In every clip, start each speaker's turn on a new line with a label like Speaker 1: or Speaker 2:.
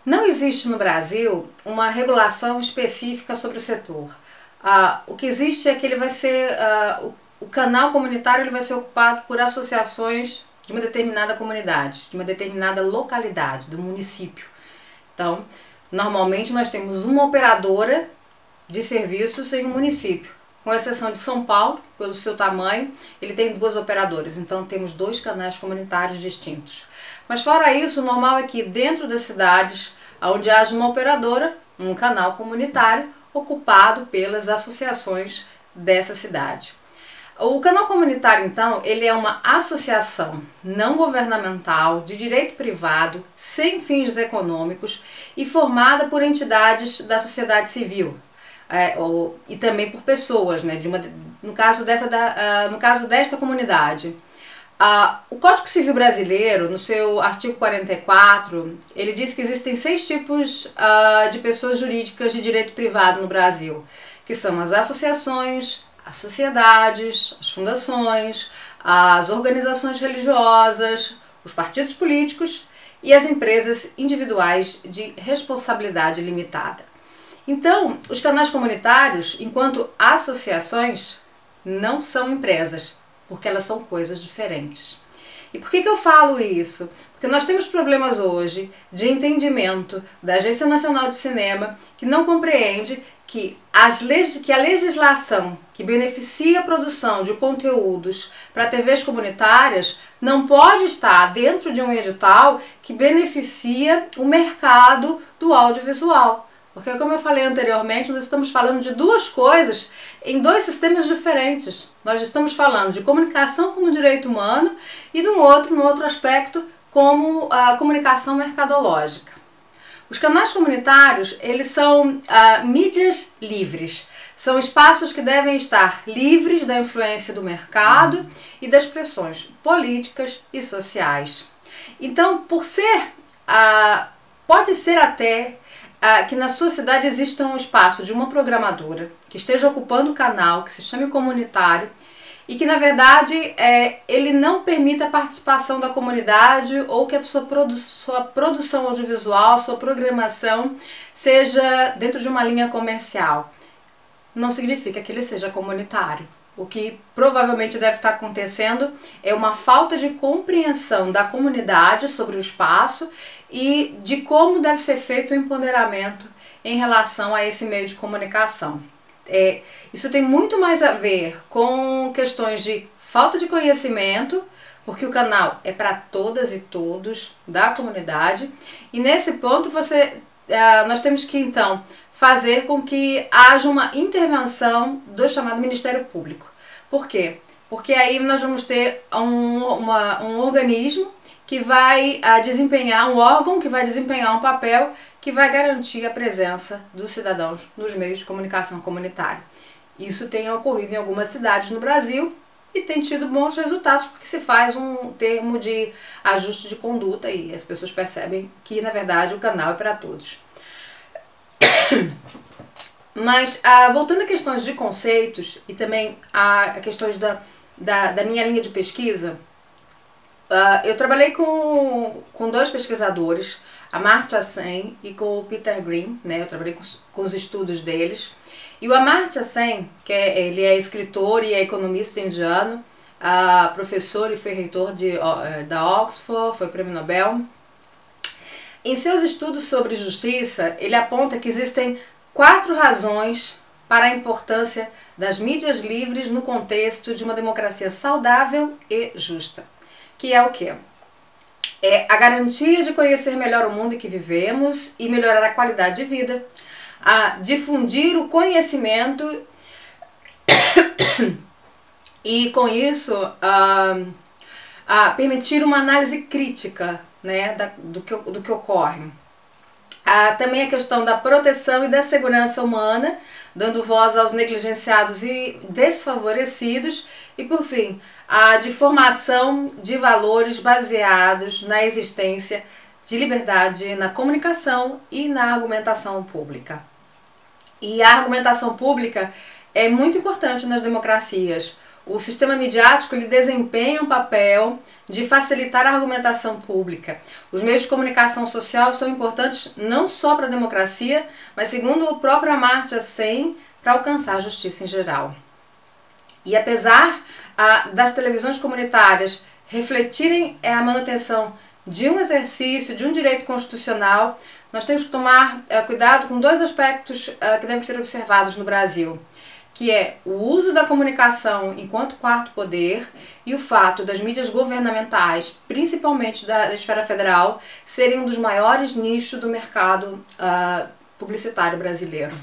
Speaker 1: Não existe no Brasil uma regulação específica sobre o setor. O que existe é que ele vai ser, o canal comunitário ele vai ser ocupado por associações de uma determinada comunidade, de uma determinada localidade, do município. Então, normalmente nós temos uma operadora de serviços em um município. Com exceção de São Paulo, pelo seu tamanho, ele tem duas operadoras, então temos dois canais comunitários distintos. Mas fora isso, o normal é que dentro das cidades, onde haja uma operadora, um canal comunitário ocupado pelas associações dessa cidade. O canal comunitário, então, ele é uma associação não governamental de direito privado, sem fins econômicos e formada por entidades da sociedade civil. E também por pessoas, né, no caso desta comunidade. O Código Civil Brasileiro, no seu artigo 44, ele diz que existem 6 tipos de pessoas jurídicas de direito privado no Brasil, que são as associações, as sociedades, as fundações, as organizações religiosas, os partidos políticos e as empresas individuais de responsabilidade limitada. Então, os canais comunitários, enquanto associações, não são empresas, porque elas são coisas diferentes. E por que eu falo isso? Porque nós temos problemas hoje de entendimento da Agência Nacional de Cinema, que não compreende que a legislação que beneficia a produção de conteúdos para TVs comunitárias não pode estar dentro de um edital que beneficia o mercado do audiovisual. Porque, como eu falei anteriormente, nós estamos falando de duas coisas em dois sistemas diferentes. Nós estamos falando de comunicação como direito humano e no outro aspecto, como a comunicação mercadológica. Os canais comunitários, eles são mídias livres. São espaços que devem estar livres da influência do mercado e das pressões políticas e sociais. Então, pode ser até que na sua cidade exista um espaço de uma programadora que esteja ocupando o canal, que se chame comunitário, e que na verdade ele não permita a participação da comunidade ou que a sua produção audiovisual, sua programação seja dentro de uma linha comercial. Não significa que ele seja comunitário. O que provavelmente deve estar acontecendo é uma falta de compreensão da comunidade sobre o espaço e de como deve ser feito o empoderamento em relação a esse meio de comunicação. Isso tem muito mais a ver com questões de falta de conhecimento, porque o canal é para todas e todos da comunidade, e nesse ponto nós temos que então fazer com que haja uma intervenção do chamado Ministério Público. Por quê? Porque aí nós vamos ter um organismo que vai desempenhar, um órgão que vai desempenhar um papel que vai garantir a presença dos cidadãos nos meios de comunicação comunitária. Isso tem ocorrido em algumas cidades no Brasil e tem tido bons resultados, porque se faz um termo de ajuste de conduta e as pessoas percebem que, na verdade, o canal é para todos. Mas, voltando a questões de conceitos e também a questões da minha linha de pesquisa, eu trabalhei com dois pesquisadores, a Amartya Sen e com o Peter Green, né? Eu trabalhei com os estudos deles. E o Amartya Sen, ele é escritor e é economista indiano, professor e foi reitor da Oxford, foi prêmio Nobel. Em seus estudos sobre justiça, ele aponta que existem 4 razões para a importância das mídias livres no contexto de uma democracia saudável e justa. Que é o quê? É a garantia de conhecer melhor o mundo em que vivemos e melhorar a qualidade de vida, a difundir o conhecimento e, com isso, permitir uma análise crítica, né, do que ocorre. Também a questão da proteção e da segurança humana, dando voz aos negligenciados e desfavorecidos. E, por fim, de formação de valores baseados na existência de liberdade na comunicação e na argumentação pública. E a argumentação pública é muito importante nas democracias. o sistema midiático ele desempenha um papel de facilitar a argumentação pública. Os meios de comunicação social são importantes não só para a democracia, mas segundo o próprio Amartya Sen, para alcançar a justiça em geral. E apesar das televisões comunitárias refletirem a manutenção de um exercício, de um direito constitucional, nós temos que tomar cuidado com dois aspectos que devem ser observados no Brasil, que é o uso da comunicação enquanto quarto poder e o fato das mídias governamentais, principalmente da esfera federal, serem um dos maiores nichos do mercado publicitário brasileiro.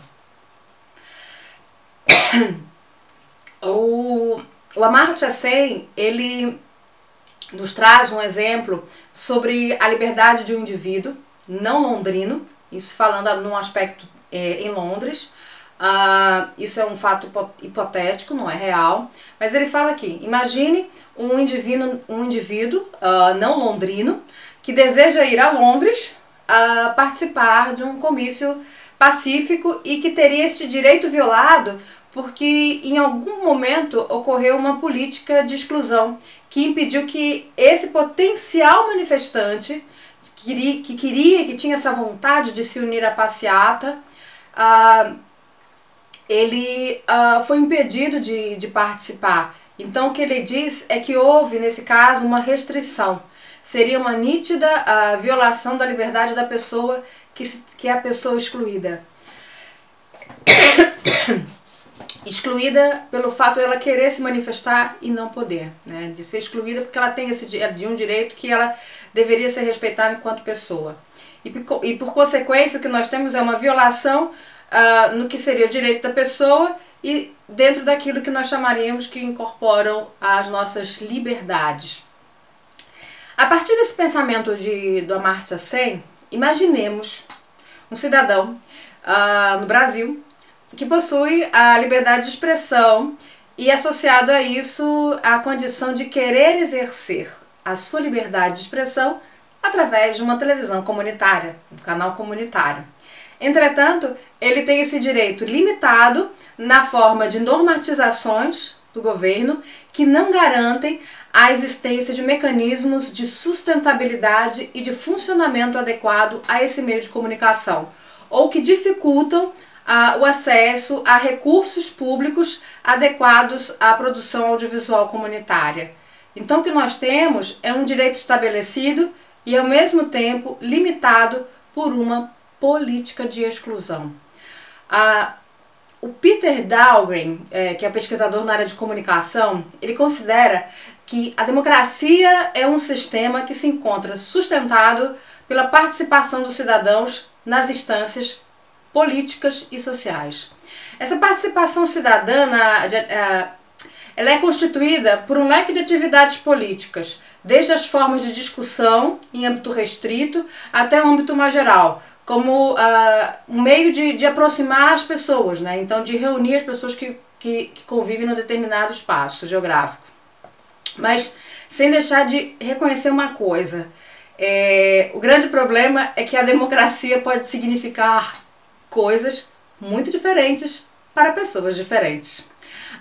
Speaker 1: O Amartya Sen, ele nos traz um exemplo sobre a liberdade de um indivíduo não londrino, isso falando num aspecto em Londres. Isso é um fato hipotético, não é real, mas ele fala aqui, imagine um indivíduo não londrino que deseja ir a Londres participar de um comício pacífico e que teria este direito violado porque em algum momento ocorreu uma política de exclusão que impediu que esse potencial manifestante que tinha essa vontade de se unir à passeata, ele foi impedido de participar. Então o que ele diz é que houve, nesse caso, uma restrição. Seria uma nítida violação da liberdade da pessoa que é a pessoa excluída. Excluída pelo fato de ela querer se manifestar e não poder, né? De ser excluída porque ela tem de um direito que ela deveria ser respeitada enquanto pessoa. E por consequência o que nós temos é uma violação no que seria o direito da pessoa e dentro daquilo que nós chamaríamos que incorporam as nossas liberdades. A partir desse pensamento do Amartya Sen, imaginemos um cidadão no Brasil que possui a liberdade de expressão e associado a isso a condição de querer exercer a sua liberdade de expressão através de uma televisão comunitária, um canal comunitário. Entretanto, ele tem esse direito limitado na forma de normatizações do governo que não garantem a existência de mecanismos de sustentabilidade e de funcionamento adequado a esse meio de comunicação, ou que dificultam o acesso a recursos públicos adequados à produção audiovisual comunitária. Então o que nós temos é um direito estabelecido e ao mesmo tempo limitado por uma política de exclusão. O Peter Dahlgren, que é pesquisador na área de comunicação, ele considera que a democracia é um sistema que se encontra sustentado pela participação dos cidadãos nas instâncias políticas e sociais. Essa participação cidadã ela é constituída por um leque de atividades políticas, desde as formas de discussão em âmbito restrito até o âmbito mais geral, como um meio de aproximar as pessoas, né? Então de reunir as pessoas que convivem num determinado espaço geográfico. Mas sem deixar de reconhecer uma coisa, o grande problema é que a democracia pode significar coisas muito diferentes para pessoas diferentes.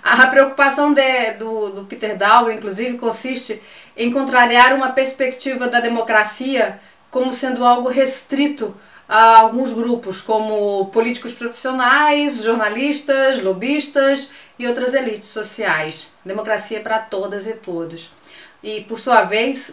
Speaker 1: A preocupação do Peter Dahlgren, inclusive, consiste em contrariar uma perspectiva da democracia como sendo algo restrito a alguns grupos, como políticos profissionais, jornalistas, lobistas e outras elites sociais. Democracia para todas e todos. E, por sua vez,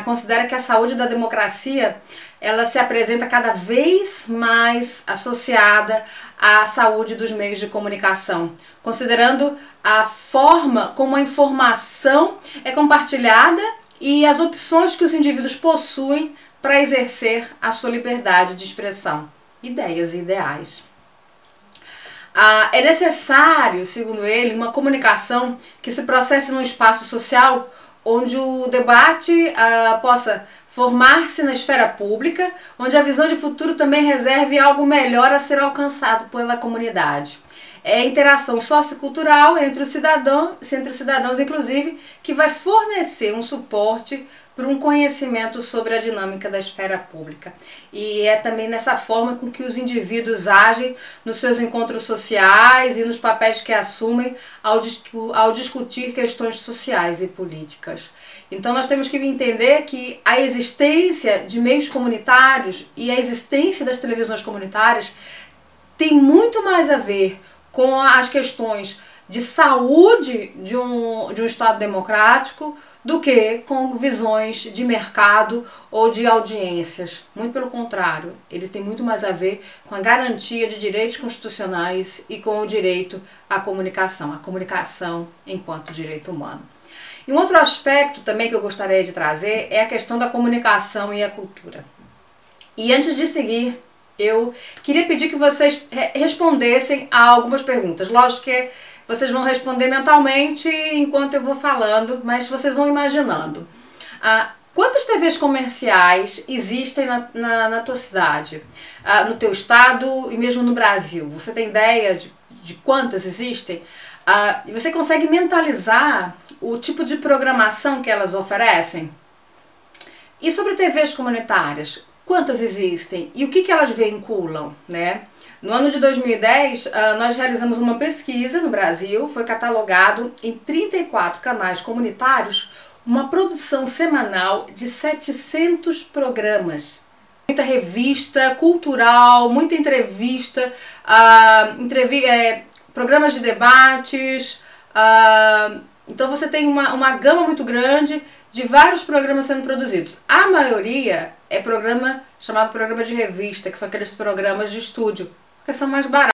Speaker 1: considera que a saúde da democracia ela se apresenta cada vez mais associada à saúde dos meios de comunicação, considerando a forma como a informação é compartilhada e as opções que os indivíduos possuem para exercer a sua liberdade de expressão, ideias e ideais. É necessário, segundo ele, uma comunicação que se processe num espaço social onde o debate possa formar-se na esfera pública, onde a visão de futuro também reserve algo melhor a ser alcançado pela comunidade. É a interação sociocultural entre os cidadãos, inclusive, que vai fornecer um suporte para um conhecimento sobre a dinâmica da esfera pública. E é também nessa forma com que os indivíduos agem nos seus encontros sociais e nos papéis que assumem ao discutir questões sociais e políticas. Então nós temos que entender que a existência de meios comunitários e a existência das televisões comunitárias tem muito mais a ver com as questões de saúde de um Estado democrático do que com visões de mercado ou de audiências. Muito pelo contrário, ele tem muito mais a ver com a garantia de direitos constitucionais e com o direito à comunicação, a comunicação enquanto direito humano. E um outro aspecto também que eu gostaria de trazer é a questão da comunicação e a cultura. E antes de seguir, eu queria pedir que vocês respondessem a algumas perguntas. Lógico que vocês vão responder mentalmente enquanto eu vou falando, mas vocês vão imaginando. Quantas TVs comerciais existem na tua cidade, no teu estado e mesmo no Brasil? Você tem ideia de quantas existem? E você consegue mentalizar o tipo de programação que elas oferecem? E sobre TVs comunitárias, quantas existem e o que elas vinculam, né? No ano de 2010, nós realizamos uma pesquisa no Brasil, foi catalogado em 34 canais comunitários uma produção semanal de 700 programas. Muita revista cultural, muita entrevista, programas de debates. Então você tem uma gama muito grande de vários programas sendo produzidos. A maioria é chamado programa de revista, que são aqueles programas de estúdio, porque são mais baratos.